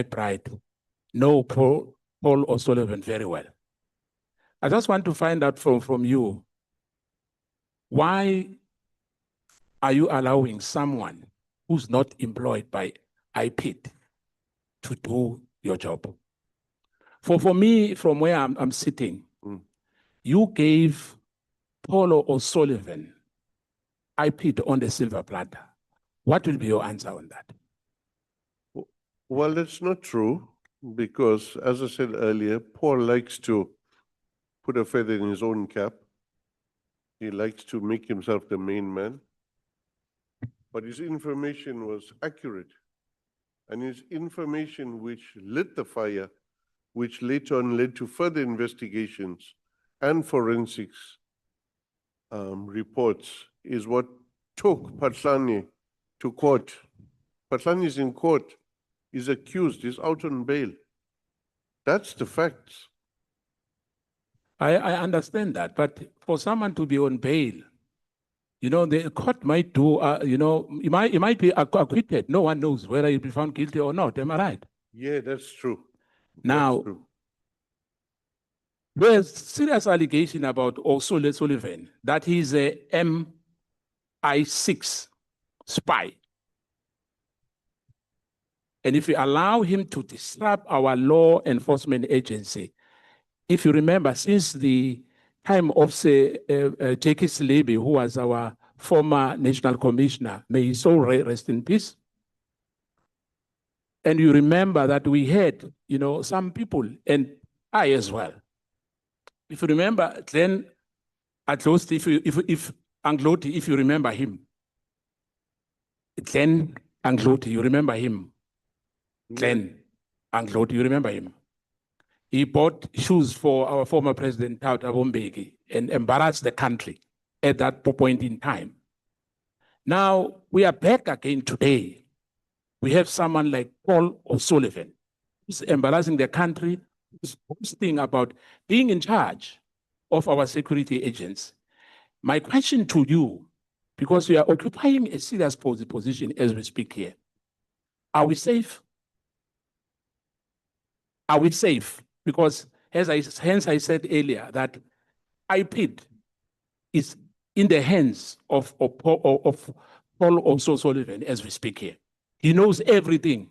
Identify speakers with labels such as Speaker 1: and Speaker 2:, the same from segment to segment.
Speaker 1: McBride know Paul O'Sullivan very well. I just want to find out from you, why are you allowing someone who's not employed by IPID to do your job? For me, from where I'm sitting, you gave Paul O'Sullivan IPID on the silver platter. What will be your answer on that?
Speaker 2: Well, that's not true, because as I said earlier, Paul likes to put a feather in his own cap. He likes to make himself the main man. But his information was accurate. And his information which lit the fire, which later on led to further investigations and forensics reports, is what took Patlani to court. Patlani is in court, is accused, is out on bail. That's the facts.
Speaker 1: I understand that, but for someone to be on bail, you know, the court might do, you know, he might be acquitted. No one knows whether he'll be found guilty or not. Am I right?
Speaker 2: Yeah, that's true.
Speaker 1: Now,
Speaker 2: that's true.
Speaker 1: There's serious allegation about O'Sullivan that he's a MI6 spy. And if we allow him to disrupt our law enforcement agency, if you remember, since the time of, say, J.K. Selebi, who was our former national commissioner, may his soul rest in peace. And you remember that we had, you know, some people, and I as well. If you remember, Glenn Atlosti, if Angloti, if you remember him, Glenn Angloti, you remember him? Glenn Angloti, you remember him? He bought shoes for our former president, Thabo Mbeki, and embarrassed the country at that point in time. Now, we are back again today. We have someone like Paul O'Sullivan, who's embarrassing the country, who's boasting about being in charge of our security agents. My question to you, because we are occupying a serious position as we speak here, are we safe? Are we safe? Because hence I said earlier that IPID is in the hands of Paul O'Sullivan as we speak here. He knows everything.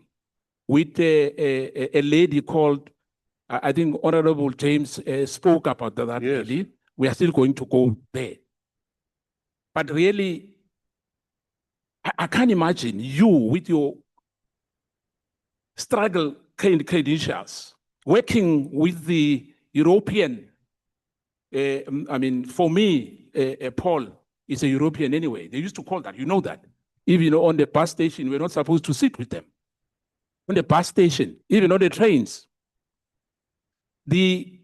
Speaker 1: With a lady called, I think Honorable James spoke about that.
Speaker 2: Yes.
Speaker 1: Lady. We are still going to go there. But really, I can't imagine you with your struggle credentials working with the European, I mean, for me, Paul is a European anyway. They used to call that, you know that. Even on the bus station, we're not supposed to sit with them. On the bus station, even on the trains. It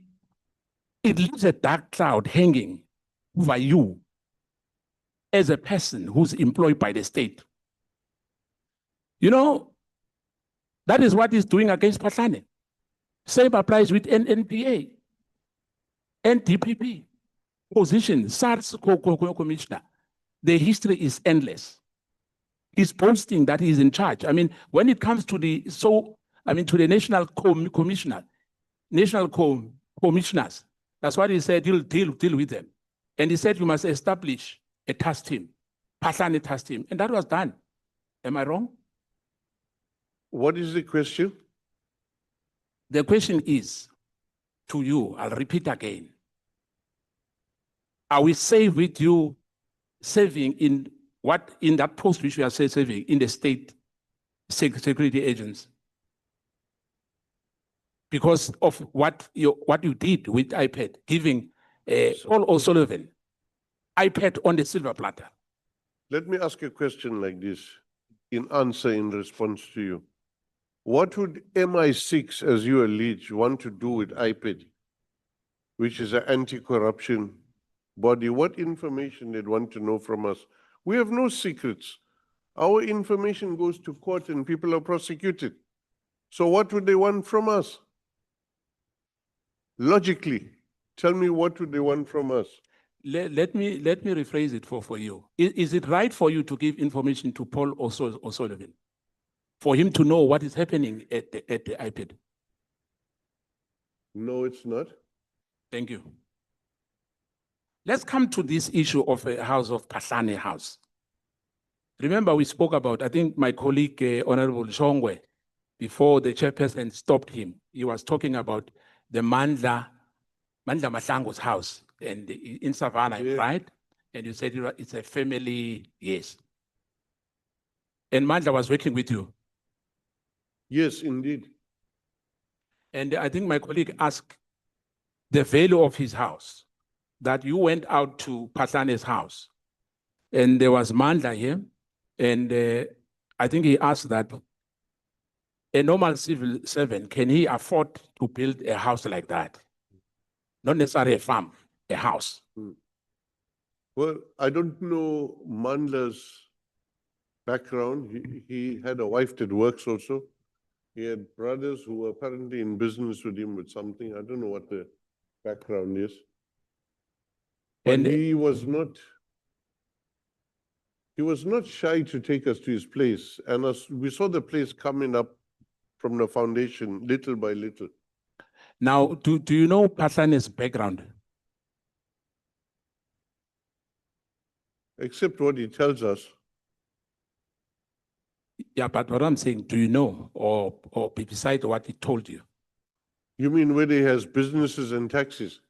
Speaker 1: leaves a dark cloud hanging over you as a person who's employed by the state. You know, that is what he's doing against Patlani. Same applies with NNPA, NDPP, position, SARS commissioner. The history is endless. He's boasting that he's in charge. I mean, when it comes to the to the national commissioners, that's what he said, he'll deal with them. And he said you must establish a task team, Patlani task team, and that was done. Am I wrong?
Speaker 2: What is the question?
Speaker 1: The question is to you, I'll repeat again. Are we safe with you serving in that post which we are serving in the state security agents? Because of what you did with IPID, giving Paul O'Sullivan IPID on the silver platter.
Speaker 2: Let me ask a question like this in response to you. What would MI6, as you allege, want to do with IPID, which is an anti-corruption body? What information they'd want to know from us? We have no secrets. Our information goes to court and people are prosecuted. So what would they want from us? Logically, tell me, what would they want from us?
Speaker 1: Let me rephrase it for you. Is it right for you to give information to Paul O'Sullivan? for him to know what is happening at the IPID?
Speaker 2: No, it's not.
Speaker 1: Thank you. Let's come to this issue of a house of Pasane House. Remember, we spoke about, I think my colleague, Honorable Shongwe, before the chairperson stopped him, he was talking about the Mandla Mahlangu's house and in Savannah,
Speaker 2: Yeah.
Speaker 1: right? And you said it's a family, yes. And Mandla was working with you.
Speaker 2: Yes, indeed.
Speaker 1: And I think my colleague asked the value of his house, that you went out to Pasane's house and there was Mandla here. And I think he asked that a normal civil servant, can he afford to build a house like that? Not necessarily a farm, a house.
Speaker 2: Well, I don't know Mandla's background. He had a wife that works also. He had brothers who were apparently in business with him with something. I don't know what the background is. But
Speaker 1: And
Speaker 2: he was not shy to take us to his place. And as we saw the place coming up from the foundation little by little.
Speaker 1: now, do you know Pasane's background?
Speaker 2: Except what he tells us.
Speaker 1: Yeah, but what I'm saying, do you know, or beside what he told you?
Speaker 2: You mean whether he has businesses and taxis?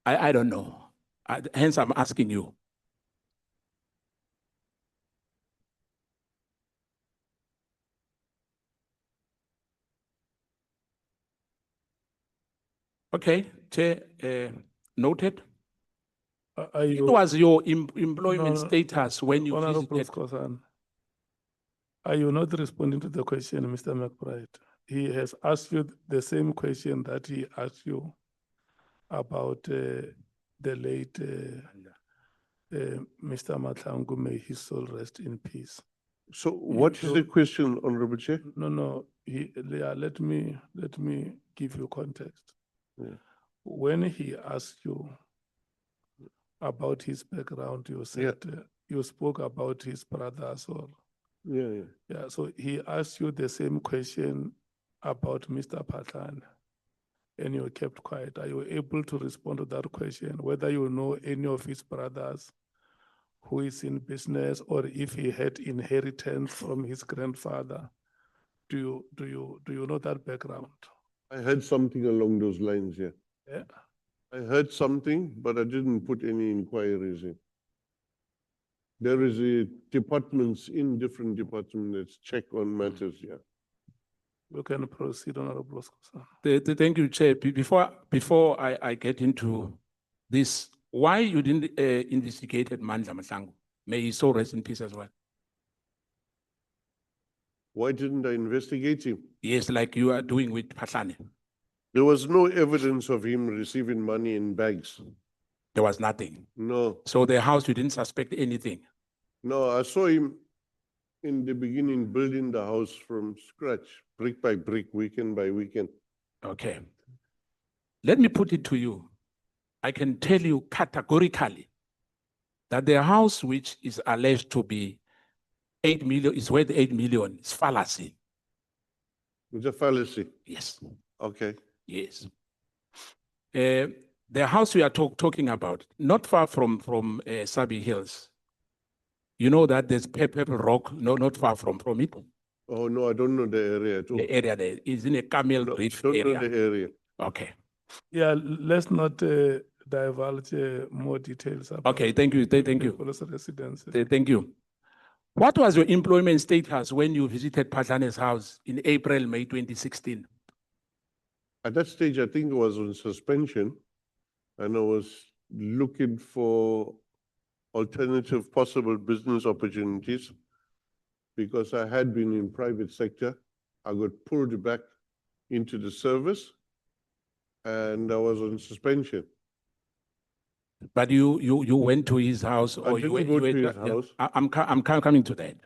Speaker 1: I don't know. Hence, I'm asking you. Okay, Chair, noted. It was your employment status when you
Speaker 3: Honorable
Speaker 1: visited.
Speaker 3: Skhosana, are you not responding to the question, Mr. McBride? He has asked you the same question that he asked you about the late Mr. Mahlangu, may his soul rest in peace.
Speaker 2: So what is the question, Honorable Chair?
Speaker 3: No, let me give you context.
Speaker 2: Yeah.
Speaker 3: When he asked you about his background, you said you spoke about his brothers or
Speaker 2: Yeah.
Speaker 3: so he asked you the same question about Mr. Pathan, and you kept quiet. Are you able to respond to that question, whether you know any of his brothers who is in business or if he had inheritance from his grandfather? Do you know that background?
Speaker 2: I heard something along those lines, yeah.
Speaker 3: Yeah.
Speaker 2: I heard something, but I didn't put any inquiries in. There is a departments in different departments that check on matters, yeah.
Speaker 3: We can proceed, Honorable Skhosana.
Speaker 1: Thank you, Chair. Before I get into this, why you didn't investigate Mandla Mahlangu? May his soul rest in peace as well.
Speaker 2: Why didn't I investigate him?
Speaker 1: Yes, like you are doing with Pasane.
Speaker 2: There was no evidence of him receiving money in bags.
Speaker 1: There was nothing.
Speaker 2: No,
Speaker 1: So the house, you didn't suspect anything.
Speaker 2: no, I saw him in the beginning building the house from scratch, brick by brick, weekend by weekend.
Speaker 1: Okay. Let me put it to you. I can tell you categorically that the house which is alleged to be 8 million is worth 8 million. It's fallacy.
Speaker 2: It's a fallacy.
Speaker 1: Yes.
Speaker 2: Okay.
Speaker 1: Yes. The house we are talking about, not far from Sabi Hills. You know that there's Purple Rock, no, not far from it.
Speaker 2: Oh, no, I don't know the area at all.
Speaker 1: The area there is in a Camel Reef
Speaker 2: Don't
Speaker 1: area.
Speaker 2: know the area.
Speaker 1: Okay.
Speaker 3: Yeah, let's not divulge more details about
Speaker 1: Okay, thank you. Thank you.
Speaker 3: people's residence.
Speaker 1: Thank you. What was your employment status when you visited Patlane's house in April, May 2016?
Speaker 2: At that stage, I think I was on suspension and I was looking for alternative possible business opportunities because I had been in private sector. I got pulled back into the service and I was on suspension.
Speaker 1: But you went to his house, or
Speaker 2: I didn't go to his house.
Speaker 1: I'm coming to that.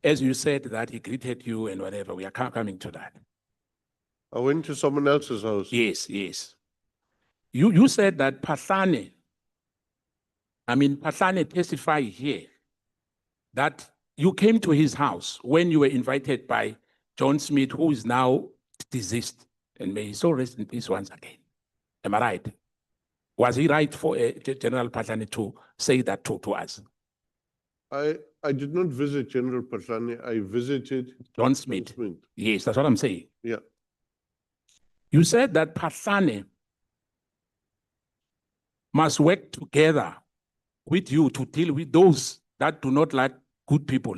Speaker 1: As you said that he greeted you and whatever, we are coming to that.
Speaker 2: I went to someone else's house.
Speaker 1: Yes, yes. You said that Patlane testified here that you came to his house when you were invited by John Smith, who is now deceased, and may his soul rest in peace once again. Am I right? Was he right for General Patlane to say that to us?
Speaker 2: I did not visit General Patlane. I visited
Speaker 1: John Smith.
Speaker 2: Smith.
Speaker 1: Yes, that's what I'm saying.
Speaker 2: Yeah.
Speaker 1: You said that Patlane must work together with you to deal with those that do not like good people.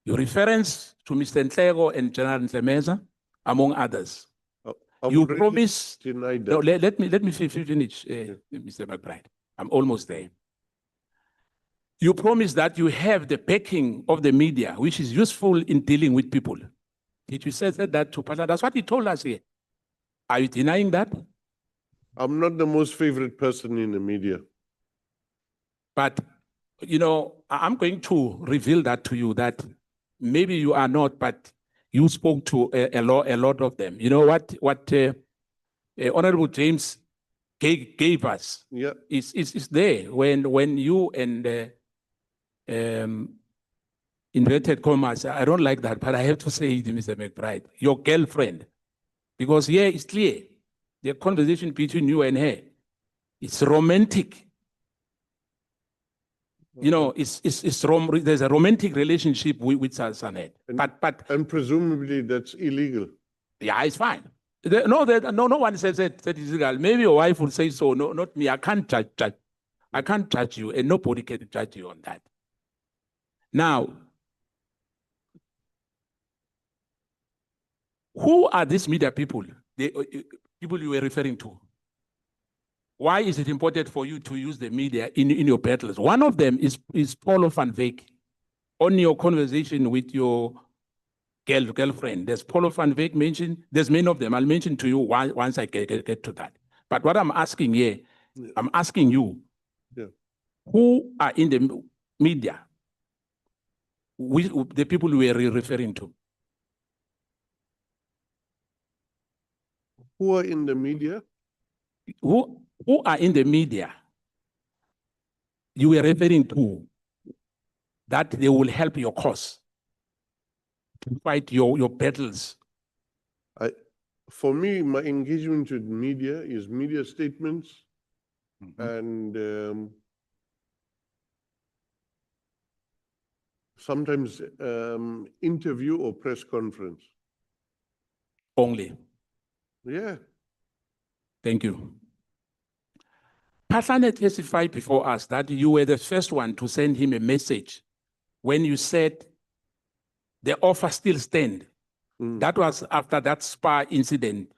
Speaker 1: Your reference to Mr. Ntlego and General Ntlemeza, among others.
Speaker 2: I've
Speaker 1: You
Speaker 2: already
Speaker 1: promised.
Speaker 2: denied that.
Speaker 1: No, let me finish, Mr. McBride. I'm almost there. You promised that you have the backing of the media, which is useful in dealing with people. Did you say that to Patlane? That's what he told us here. Are you denying that?
Speaker 2: I'm not the most favorite person in the media.
Speaker 1: But, you know, I'm going to reveal that to you, that maybe you are not, but you spoke to a lot of them. You know what Honorable James gave us?
Speaker 2: Yeah.
Speaker 1: Is there when you and inverted commas, I don't like that, but I have to say it, Mr. McBride, your girlfriend, because here it's clear, the conversation between you and her, it's romantic. You know, there's a romantic relationship with Sanet.
Speaker 2: And presumably that's illegal.
Speaker 1: Yeah, it's fine. No one says that it's illegal. Maybe your wife would say so. No, not me. I can't judge. I can't judge you, and nobody can judge you on that. Now, who are these media people? The people you were referring to? Why is it important for you to use the media in your battles? One of them is Paulo van Wyk. On your conversation with your girlfriend, there's Paulo van Wyk mentioned. There's many of them. I'll mention to you once I get to that. But what I'm asking here, I'm asking you, who are in the media? The people we are referring to.
Speaker 2: Who are in the media?
Speaker 1: Who are in the media you were referring to that they will help your cause to fight your battles?
Speaker 2: For me, my engagement with media is media statements and sometimes interview or press conference.
Speaker 1: Only.
Speaker 2: Yeah.
Speaker 1: Thank you. Patlane testified before us that you were the first one to send him a message when you said the offer still stands. That was after that Spa incident.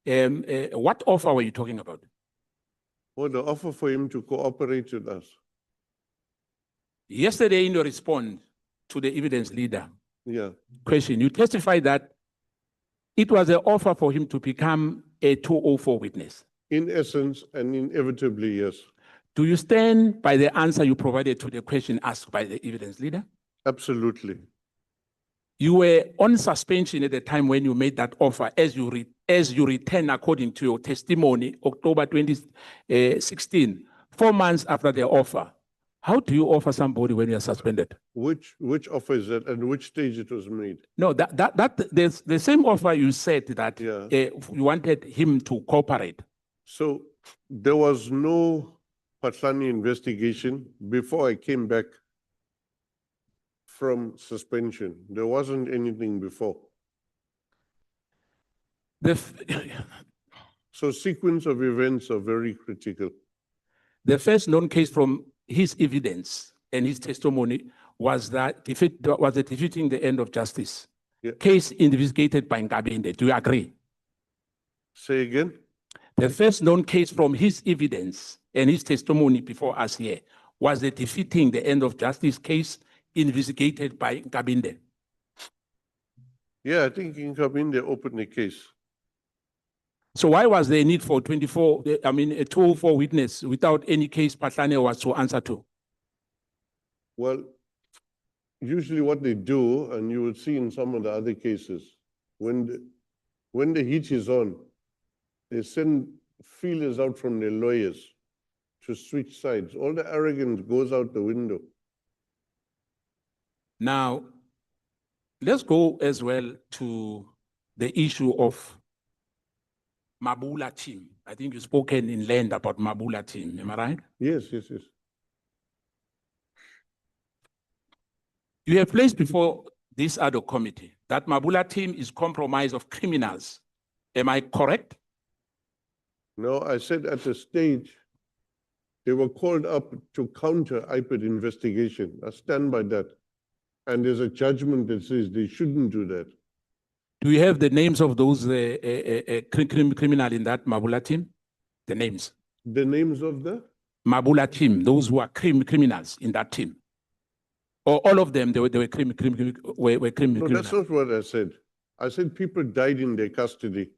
Speaker 1: What offer were you talking about?
Speaker 2: Well, the offer for him to cooperate with us.
Speaker 1: Yesterday, in your response to the evidence leader question, you testified that it was an offer for him to become a 204 witness.
Speaker 2: In essence and inevitably, yes.
Speaker 1: Do you stand by the answer you provided to the question asked by the evidence leader?
Speaker 2: Absolutely.
Speaker 1: You were on suspension at the time when you made that offer, as you return according to your testimony, October 2016, 4 months after the offer. How do you offer somebody when you are suspended?
Speaker 2: Which offer is that and which stage it was made?
Speaker 1: No, there's the same offer you said that you wanted him to cooperate.
Speaker 2: So there was no Patlane investigation before I came back from suspension. There wasn't anything before. So sequence of events are very critical.
Speaker 1: The first known case from his evidence and his testimony was that defeating the end of justice. Case investigated by Nkabinde. Do you agree?
Speaker 2: Say again?
Speaker 1: The first known case from his evidence and his testimony before us here was the defeating the end of justice case investigated by Nkabinde.
Speaker 2: Yeah, I think Nkabinde opened the case.
Speaker 1: So why was there a need for a 204 witness without any case Patlane was to answer to?
Speaker 2: Well, usually what they do, and you will see in some of the other cases, when the heat is on, they send feelers out from their lawyers to switch sides. All the arrogance goes out the window.
Speaker 1: Now, let's go as well to the issue of Mabula team. I think you've spoken in length about Mabula team, am I right?
Speaker 2: Yes, yes, yes.
Speaker 1: You have placed before this other committee that Mabula team is comprised of criminals. Am I correct?
Speaker 2: No, I said at the stage, they were called up to counter IPID investigation. I stand by that. And there's a judgment that says they shouldn't do that.
Speaker 1: Do you have the names of those criminal in that Mabula team? The names.
Speaker 2: The names of the?
Speaker 1: Mabula team, those who are criminals in that team. Or all of them, they were criminals.
Speaker 2: No, that's not what I said. I said people died in their custody.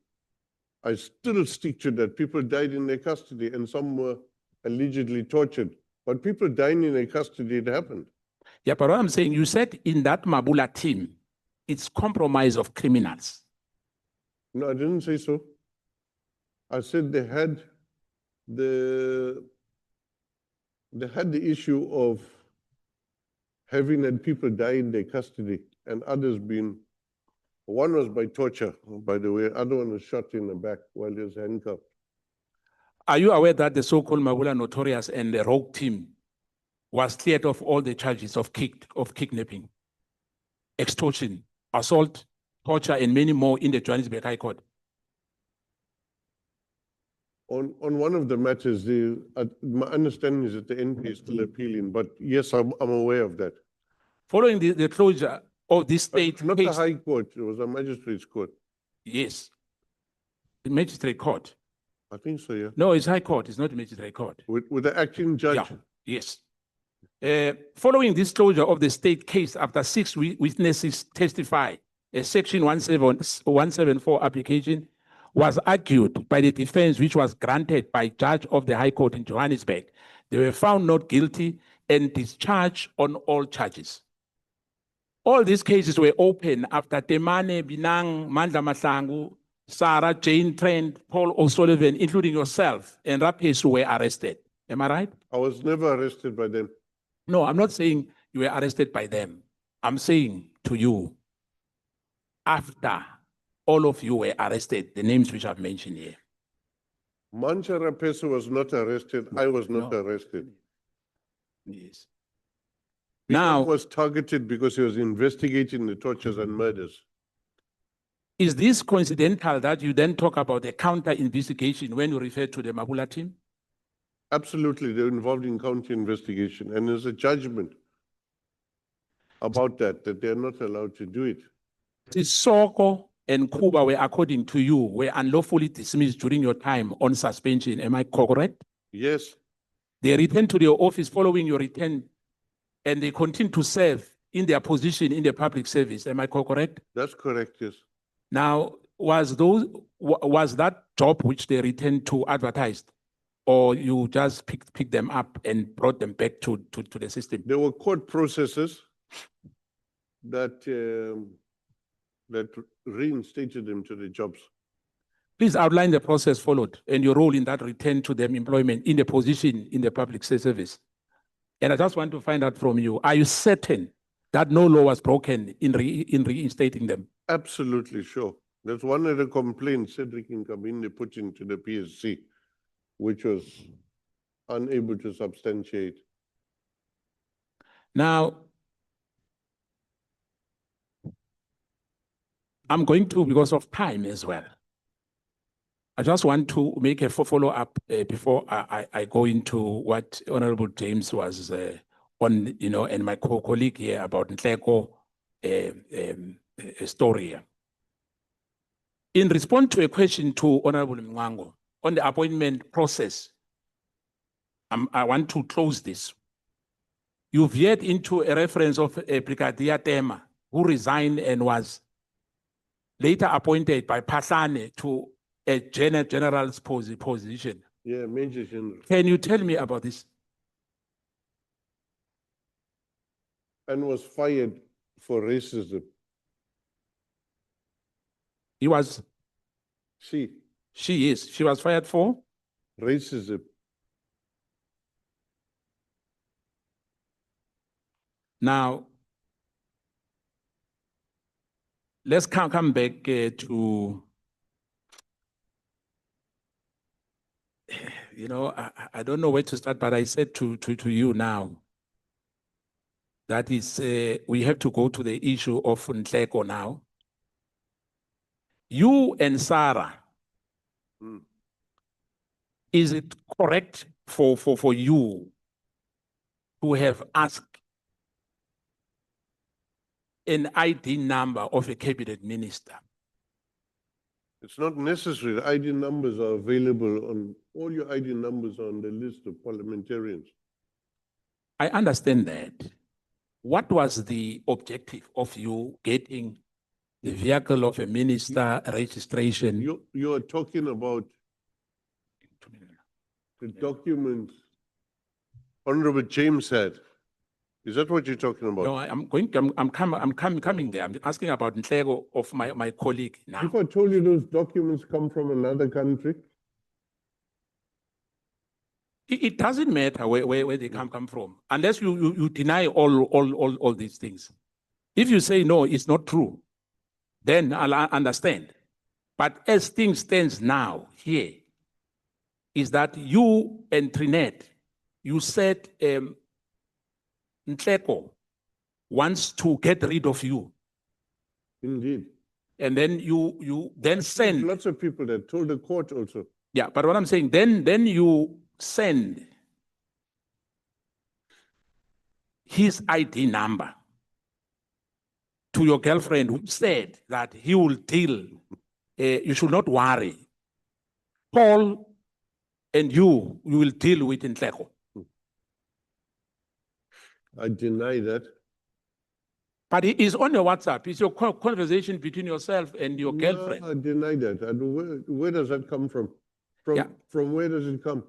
Speaker 2: I still stick to that. People died in their custody and some were allegedly tortured. But people dying in their custody, it happened.
Speaker 1: Yeah, but what I'm saying, you said in that Mabula team, it's compromise of criminals.
Speaker 2: No, I didn't say so. I said they had the issue of having had people die in their custody and others being, one was by torture, by the way, other one was shot in the back while he was handcuffed.
Speaker 1: Are you aware that the so-called Mabula Notorious and the rogue team was cleared of all the charges of kidnapping, extortion, assault, torture, and many more in the Johannesburg High Court?
Speaker 2: On one of the matters, my understanding is that the NP is still appealing, but yes, I'm aware of that.
Speaker 1: Following the closure of this state
Speaker 2: Not
Speaker 1: case,
Speaker 2: the High Court, it was a magistrate's court.
Speaker 1: yes, the magistrate court.
Speaker 2: I think so, yeah.
Speaker 1: No, it's High Court, it's not the magistrate court.
Speaker 2: With the acting judge.
Speaker 1: Yeah, yes. Following this closure of the state case, after 6 witnesses testify, a Section 174 application was argued by the defense, which was granted by judge of the High Court in Johannesburg. They were found not guilty and discharged on all charges. All these cases were open after Temane, Binang, Mandla Mahlangu, Sarah, Jane Trent, Paul O'Sullivan, including yourself, and Rapis were arrested. Am I right?
Speaker 2: I was never arrested by them.
Speaker 1: No, I'm not saying you were arrested by them. I'm saying to you, after all of you were arrested, the names which I've mentioned here.
Speaker 2: Mancha Rapeso was not arrested. I was not arrested.
Speaker 1: Yes.
Speaker 2: He
Speaker 1: Now,
Speaker 2: was targeted because he was investigating the tortures and murders.
Speaker 1: is this coincidental that you then talk about the counter investigation when you refer to the Mabula team?
Speaker 2: Absolutely, they're involved in county investigation, and there's a judgment about that they're not allowed to do it.
Speaker 1: Soko and Kuba were, according to you, were unlawfully dismissed during your time on suspension. Am I correct?
Speaker 2: Yes,
Speaker 1: They returned to their office following your return, and they continue to serve in their position in the public service. Am I correct?
Speaker 2: that's correct, yes.
Speaker 1: Now, was that job which they returned to advertised, or you just picked them up and brought them back to the system?
Speaker 2: There were court processes that reinstated them to the jobs.
Speaker 1: Please outline the process followed and your role in that return to them employment in the position in the public service. And I just want to find out from you, are you certain that no law was broken in reinstating them?
Speaker 2: Absolutely sure. That's one of the complaints Cedric Nkabinde put into the PSC, which was unable to substantiate.
Speaker 1: Now, I'm going to, because of time as well, I just want to make a follow-up before I go into what Honorable James was on, and my colleague here about Nhleko story here. In response to a question to Honorable Mwango on the appointment process, I want to close this. You You've veered into a reference of Brigadier Tema, who resigned and was later appointed by Pasane to a general's position.
Speaker 2: Yeah, Major General.
Speaker 1: Can you tell me about this?
Speaker 2: And was fired for racism.
Speaker 1: He was,
Speaker 2: See,
Speaker 1: she was fired for?
Speaker 2: racism.
Speaker 1: Now, let's come back to, you know, I don't know where to start, but I said to you now, that is, we have to go to the issue of Nhleko now. You and Sarah,
Speaker 2: Mm.
Speaker 1: is it correct for you to have asked an ID number of a cabinet minister?
Speaker 2: It's not necessary. The ID numbers are available on, all your ID numbers are on the list of parliamentarians.
Speaker 1: I understand that. What was the objective of you getting the vehicle of a minister registration?
Speaker 2: You're talking about the documents Honorable James had. Is that what you're talking about?
Speaker 1: No, I'm coming there. I'm asking about Nhleko of my colleague now.
Speaker 2: If I told you those documents come from another country,
Speaker 1: It doesn't matter where they come from, unless you deny all these things. If you say no, it's not true, then I'll understand. But as things stands now here, is that you and Trinette, you said Nhleko wants to get rid of you,
Speaker 2: indeed.
Speaker 1: and then you then send.
Speaker 2: Lots of people that told the court also.
Speaker 1: Yeah, but what I'm saying, then you send his ID number to your girlfriend, who said that he will deal. You should not worry. Paul and you will deal with Nhleko.
Speaker 2: I deny that.
Speaker 1: But it is on your WhatsApp. It's your conversation between yourself and your girlfriend.
Speaker 2: No, I deny that. Where does that come from?
Speaker 1: Yeah.
Speaker 2: From where does it come?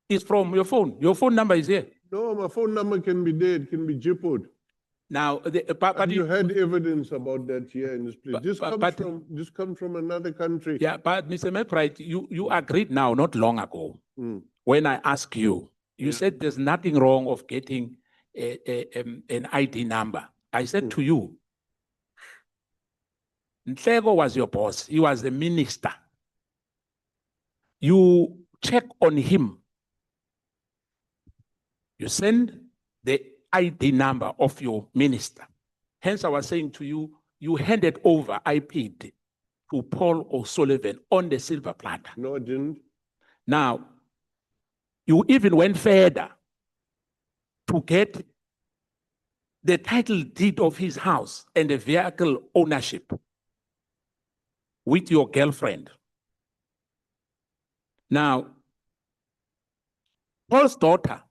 Speaker 1: It's from your phone. Your phone number is here.
Speaker 2: No, my phone number can be there. It can be jippoed.
Speaker 1: Now,
Speaker 2: But you had evidence about that here in this place. This comes from another country.
Speaker 1: yeah, but Mr. McBride, you agreed now, not long ago,
Speaker 2: Mm.
Speaker 1: when I asked you, you said there's nothing wrong of getting an ID number. I said to you, Nhleko was your boss. He was the minister. You check on him. You send the ID number of your minister. Hence, I was saying to you, you handed over IPID to Paul O'Sullivan on the silver platter.
Speaker 2: No, I didn't.
Speaker 1: Now, you even went further to get the title deed of his house and the vehicle ownership with your girlfriend. Now, Paul's daughter,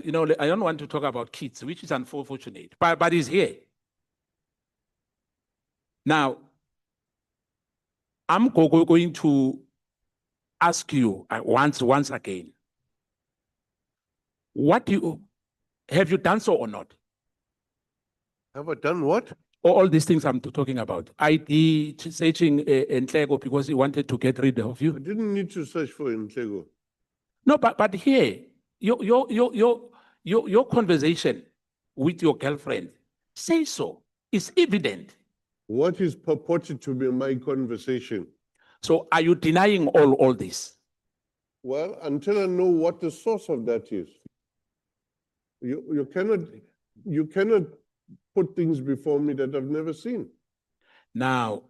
Speaker 1: you know, I don't want to talk about kids, which is unfortunate, but he's here. Now, I'm going to ask you once again, have you done so or not?
Speaker 2: Have I done what?
Speaker 1: All these things I'm talking about. ID, searching Nhleko because he wanted to get rid of
Speaker 2: I
Speaker 1: you.
Speaker 2: didn't need to search for Nhleko.
Speaker 1: No, but here, your conversation with your girlfriend, say so. It's evident.
Speaker 2: What is purported to be my conversation?
Speaker 1: So are you denying all this?
Speaker 2: Well, until I know what the source of that is. You cannot put things before me that I've never seen.
Speaker 1: Now,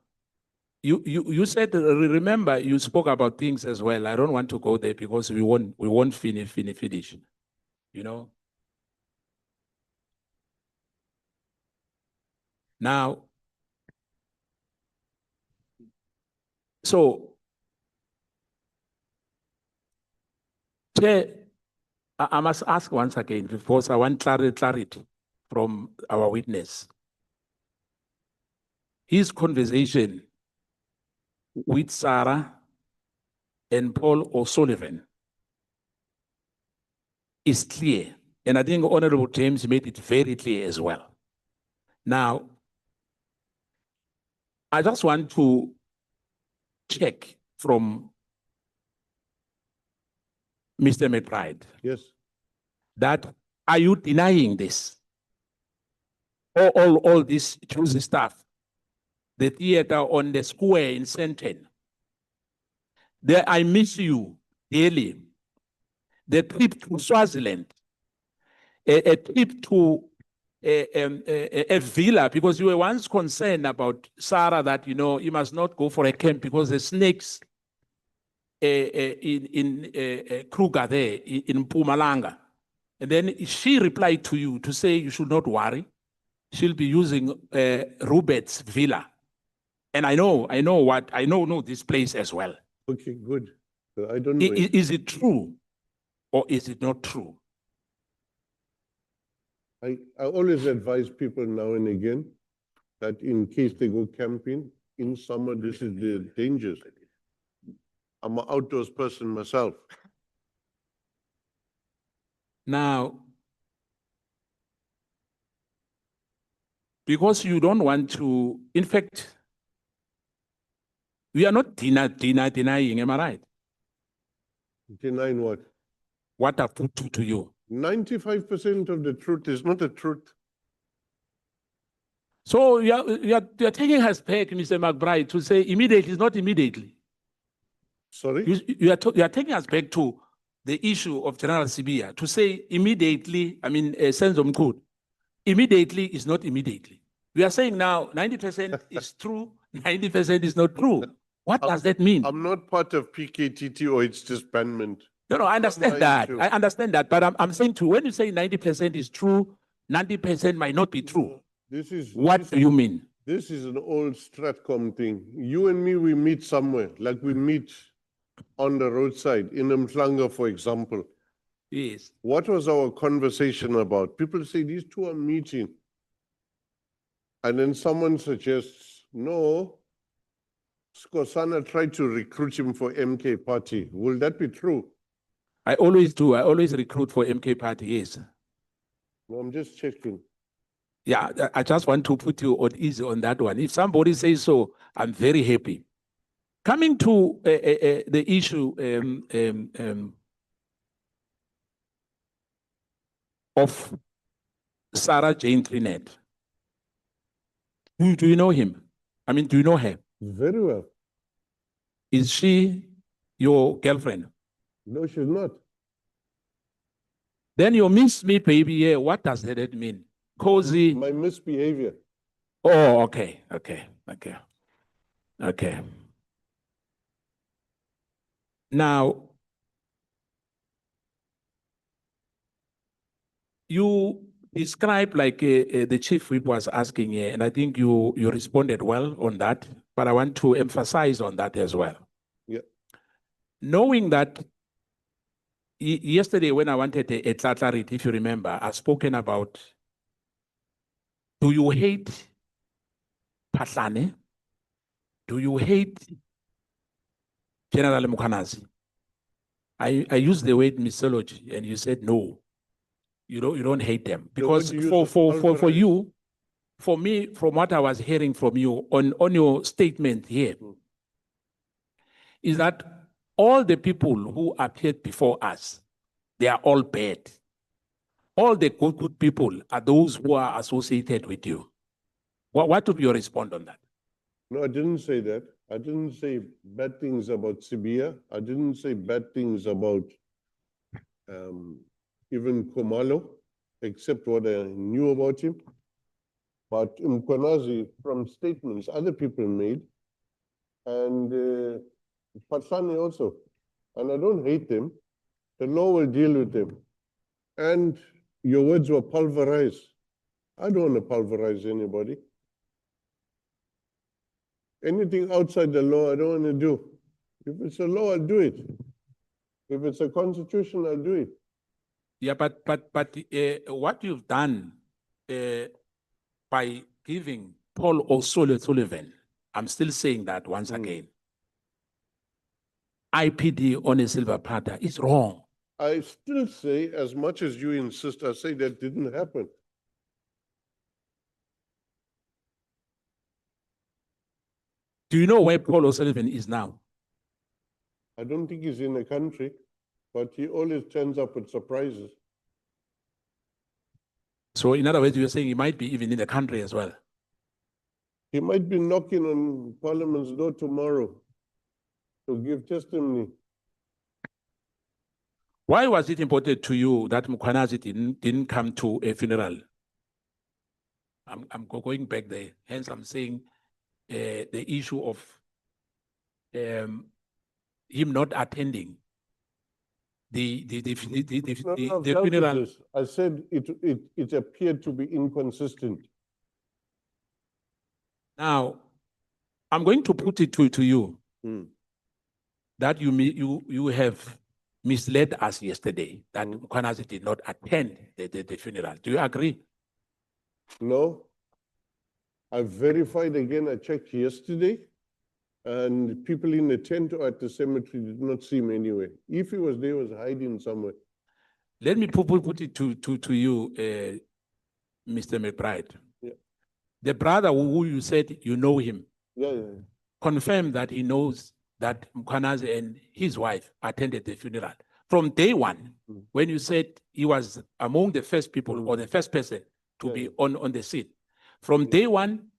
Speaker 1: you said, remember, you spoke about things as well. I don't want to go there because we won't finish, you know. Now, so, Chair, I must ask once again because I want clarity from our witness. His conversation with Sarah and Paul O'Sullivan is clear. And I think Honorable James made it very clear as well. Now, I just want to check from Mr. McBride.
Speaker 2: Yes.
Speaker 1: That are you denying this? All this juicy stuff the theater on the square in Sandton. There, I miss you dearly. The trip to Swaziland, a trip to a villa, because you were once concerned about Sarah that, you know, you must not go for a camp because the snakes in Kruger there in Mpumalanga. And then she replied to you to say you should not worry. She'll be using Rupert's villa. And I know this place as well.
Speaker 2: Okay, good. I don't know.
Speaker 1: Is it true or is it not true?
Speaker 2: I always advise people now and again that in case they go camping in summer, this is the dangers. I'm an outdoors person myself.
Speaker 1: Now, because you don't want to, in fact, we are not denying, am I right?
Speaker 2: Denying what?
Speaker 1: What I've put to you.
Speaker 2: 95% of the truth is not the truth.
Speaker 1: So you're taking us back, Mr. McBride, to say immediately is not immediately.
Speaker 2: Sorry?
Speaker 1: You are taking us back to the issue of General Sibia to say immediately, I mean, sense of code. Immediately is not immediately. We are saying now 90% is true, 90% is not true. What does that mean?
Speaker 2: I'm not part of PKTT or its disbandment.
Speaker 1: No, I understand that. I understand that. But I'm saying too, when you say 90% is true, 90% might not be true. What do you mean?
Speaker 2: This is an old Stratcom thing. You and me, we meet somewhere, like we meet on the roadside, in Mhlanga, for example.
Speaker 1: Yes.
Speaker 2: What was our conversation about? People say these two are meeting. And then someone suggests, no, Skhosana tried to recruit him for MK party. Will that be true?
Speaker 1: I always do. I always recruit for MK party, yes.
Speaker 2: No, I'm just checking.
Speaker 1: Yeah, I just want to put you on easy on that one. If somebody says so, I'm very happy. Coming to the issue of Sarah Jane Trinet. Do you know him? I mean, do you know her?
Speaker 2: Very well.
Speaker 1: Is she your girlfriend?
Speaker 2: No, she's not.
Speaker 1: Then you miss me, baby. Yeah, what does that mean? Cozy.
Speaker 2: My misbehavior.
Speaker 1: Oh, okay. Now, you describe like the chief whip was asking here, and I think you responded well on that, but I want to emphasize on that as well.
Speaker 2: Yeah.
Speaker 1: Knowing that yesterday when I wanted a clarity, if you remember, I've spoken about, do you hate Patlane? Do you hate General Mukhanazi? I used the word misology, and you said no. You don't hate them, because for you, for me, from what I was hearing from you on your statement here, is that all the people who appeared before us, they are all bad. All the good people are those who are associated with you. What would your response on that?
Speaker 2: No, I didn't say that. I didn't say bad things about Sibia. I didn't say bad things about even Khumalo, except what I knew about him. But Mkhwanazi, from statements other people made, and Patlane also, and I don't hate them. The law will deal with them. And your words were pulverized. I don't want to pulverize anybody. Anything outside the law, I don't want to do. If it's a law, I'll do it. If it's a constitution, I'll do it.
Speaker 1: Yeah, but what you've done by giving Paul O'Sullivan, I'm still saying that once again, IPD on a silver platter is wrong.
Speaker 2: I still say, as much as you insist, I say that didn't happen.
Speaker 1: Do you know where Paul O'Sullivan is now?
Speaker 2: I don't think he's in the country, but he always turns up with surprises.
Speaker 1: So in other words, you're saying he might be even in the country as well.
Speaker 2: He might be knocking on Parliament's door tomorrow to give testimony.
Speaker 1: Why was it important to you that Mkhwanazi didn't come to a funeral? I'm going back there. Hence, I'm saying the issue of him not attending the
Speaker 2: No, I've dealt with
Speaker 1: funeral.
Speaker 2: this. I said it appeared to be inconsistent.
Speaker 1: Now, I'm going to put it to you that you have misled us yesterday that Mkhwanazi did not attend the funeral. Do you agree?
Speaker 2: No. I verified again, I checked yesterday, and people in the tent or at the cemetery did not see him anywhere. If he was there, he was hiding somewhere.
Speaker 1: Let me put it to you, Mr. McBride.
Speaker 2: Yeah.
Speaker 1: The brother who you said you know him,
Speaker 2: Yeah.
Speaker 1: confirmed that he knows that Mkhwanazi and his wife attended the funeral. From day one, when you said he was among the first people or the first person to be on the scene, from day one,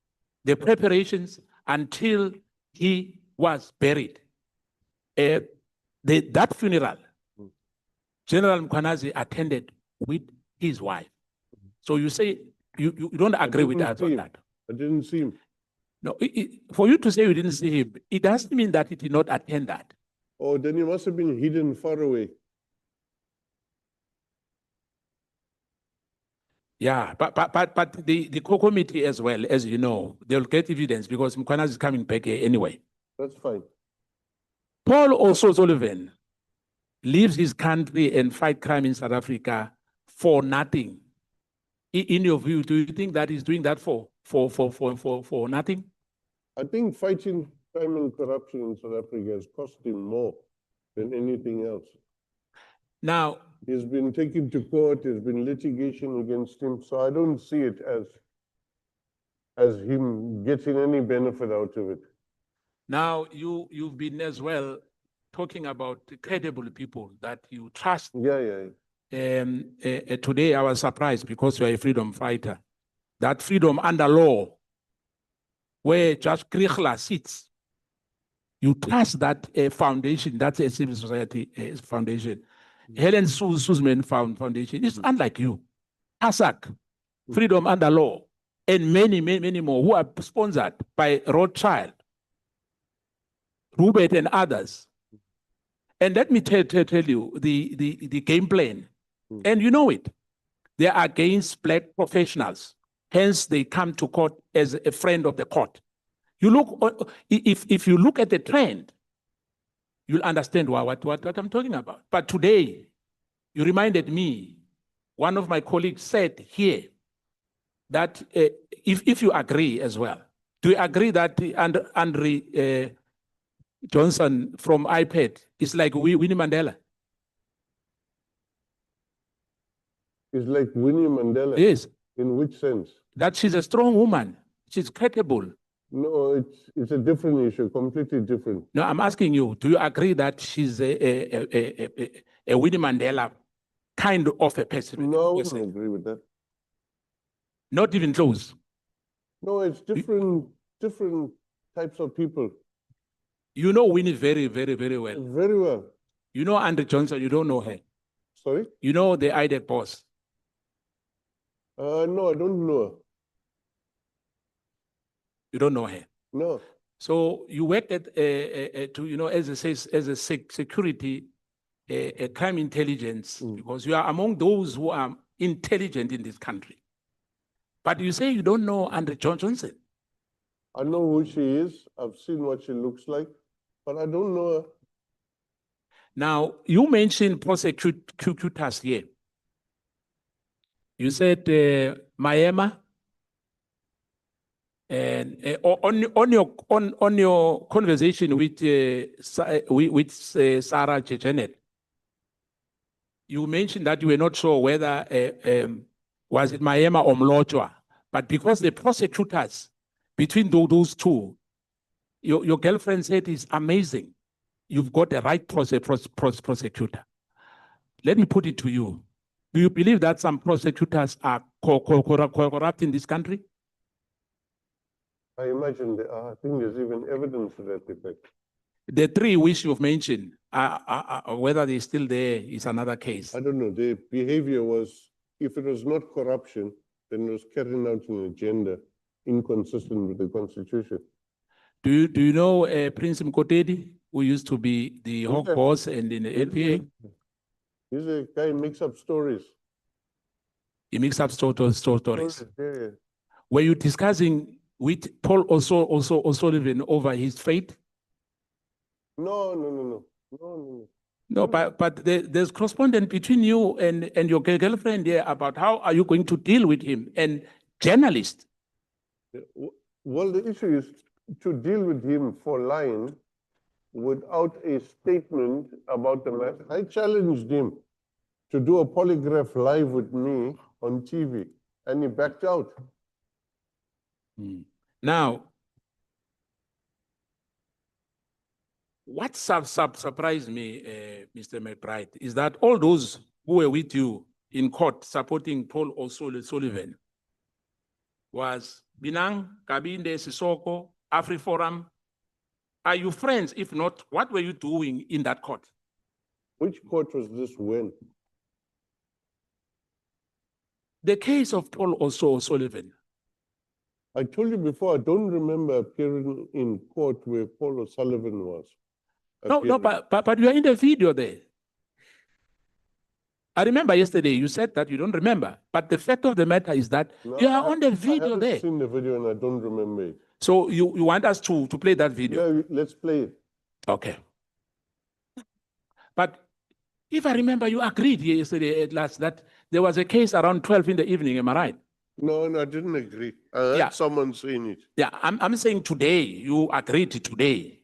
Speaker 1: the preparations until he was buried, that funeral, General Mkhwanazi attended with his wife. So you say you don't agree with us on that?
Speaker 2: I didn't see him.
Speaker 1: No, for you to say you didn't see him, it doesn't mean that he did not attend that.
Speaker 2: Oh, then he must have been hidden far away.
Speaker 1: Yeah, but the core committee as well, as you know, they'll get evidence because Mkhwanazi is coming back here anyway.
Speaker 2: That's fine.
Speaker 1: Paul also Sullivan leaves his country and fight crime in South Africa for nothing. In your view, do you think that he's doing that for nothing?
Speaker 2: I think fighting crime and corruption in South Africa has cost him more than anything else.
Speaker 1: Now,
Speaker 2: he's been taken to court, there's been litigation against him, so I don't see it as him getting any benefit out of it.
Speaker 1: Now, you've been as well talking about credible people that you trust.
Speaker 2: Yeah.
Speaker 1: Today, I was surprised because you are a freedom fighter. That freedom under law, where Judge Kriegler sits, you trust that foundation, that's a civil society foundation. Helen Suzman Foundation is unlike you. ASAC, Freedom Under Law, and many more who are sponsored by Rothschild, Rubert, and others. And let me tell you the game plan. And you know it. They are against black professionals. Hence, they come to court as a friend of the court. You look, if you look at the trend, you'll understand what I'm talking about. But today, you reminded me, one of my colleagues said here that if you agree as well, do you agree that Andre Johnson from IPID is like Winnie Mandela?
Speaker 2: It's like Winnie Mandela?
Speaker 1: Yes.
Speaker 2: In which sense?
Speaker 1: That she's a strong woman. She's credible.
Speaker 2: No, it's a different issue, completely different.
Speaker 1: No, I'm asking you, do you agree that she's a Winnie Mandela kind of a person?
Speaker 2: No, I wouldn't agree with that.
Speaker 1: Not even close.
Speaker 2: No, it's different types of people.
Speaker 1: You know Winnie very well.
Speaker 2: Very well.
Speaker 1: You know Andre Johnson, you don't know her.
Speaker 2: Sorry?
Speaker 1: You know the IDEC boss.
Speaker 2: No, I don't know her.
Speaker 1: You don't know her.
Speaker 2: No.
Speaker 1: So you worked at as a security, crime intelligence, because you are among those who are intelligent in this country. But you say you don't know Andre Johnson.
Speaker 2: I know who she is. I've seen what she looks like, but I don't know her.
Speaker 1: Now, you mentioned prosecutors here. You said Mayema, and on your conversation with Sarah Jejanet, you mentioned that you were not sure whether was it Mayema or Mlotshwa, but because the prosecutors between those two, your girlfriend said it's amazing. You've got the right prosecutor. Let me put it to you. Do you believe that some prosecutors are corrupt in this country?
Speaker 2: I imagine there are, I think there's even evidence to that effect.
Speaker 1: The three which you've mentioned, whether they're still there is another case.
Speaker 2: I don't know, the behavior was, if it was not corruption, then it was carrying out an agenda inconsistent with the constitution.
Speaker 1: Do you know Prince Mkotedi, who used to be the hawk
Speaker 2: Yeah.
Speaker 1: boss and in the LPA?
Speaker 2: He's a guy who makes up stories.
Speaker 1: He makes up stories.
Speaker 2: Yeah.
Speaker 1: Were you discussing with Paul O'Sullivan over his fate?
Speaker 2: No.
Speaker 1: No, but there's correspondence between you and your girlfriend here about how are you going to deal with him and journalists.
Speaker 2: Yeah, well, the issue is to deal with him for lying without a statement about the matter. I challenged him to do a polygraph live with me on TV, and he backed out.
Speaker 1: Now, what surprised me, Mr. McBride, is that all those who were with you in court supporting Paul O'Sullivan was Binang, Kabinde, Sisoko, AfriForum. Are you friends? If not, what were you doing in that court?
Speaker 2: Which court was this when?
Speaker 1: The case of Paul O'Sullivan.
Speaker 2: I told you before, I don't remember appearing in court where Paul O'Sullivan was.
Speaker 1: No,
Speaker 2: appearing.
Speaker 1: but you are in the video there. I remember yesterday you said that you don't remember, but the fact of the matter is that
Speaker 2: No,
Speaker 1: you are
Speaker 2: I-
Speaker 1: on the
Speaker 2: I
Speaker 1: video
Speaker 2: haven't
Speaker 1: there.
Speaker 2: seen the video and I don't remember it.
Speaker 1: So you want us to play that video?
Speaker 2: Yeah, let's play it.
Speaker 1: Okay. But if I remember, you agreed yesterday at last that there was a case around 12 in the evening, am I right?
Speaker 2: No, I didn't agree. I heard
Speaker 1: Yeah.
Speaker 2: someone saying it.
Speaker 1: Yeah, I'm saying today, you agreed today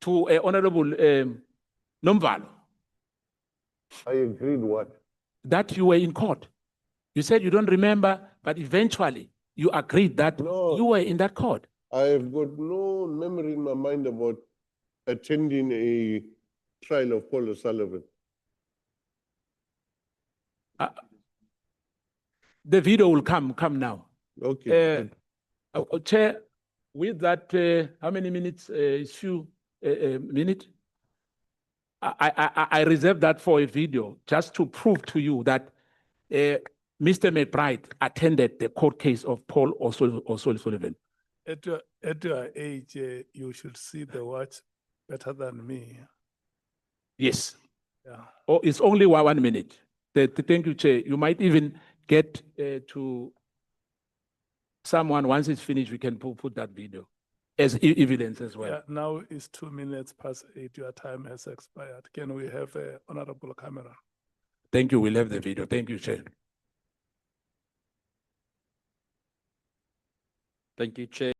Speaker 1: to Honorable Nomvalo
Speaker 2: I agreed what?
Speaker 1: that you were in court. You said you don't remember, but eventually you agreed that
Speaker 2: No.
Speaker 1: you were in that court.
Speaker 2: I've got no memory in my mind about attending a trial of Paul O'Sullivan.
Speaker 1: The video will come now.
Speaker 2: Okay.
Speaker 1: Chair, with that, how many minutes? Few minute. I reserve that for a video just to prove to you that Mr. McBride attended the court case of Paul O'Sullivan.
Speaker 3: At your age, you should see the watch better than me.
Speaker 1: Yes.
Speaker 3: Yeah.
Speaker 1: Oh, it's only 1 minute. Thank you, Chair. You might even get to someone, once it's finished, we can put that video as evidence as well.
Speaker 3: Yeah, now it's 2 minutes past 8. Your time has expired. Can we have an honorable camera?
Speaker 1: Thank you. We'll have the video. Thank you, Chair.
Speaker 4: Thank you, Chair.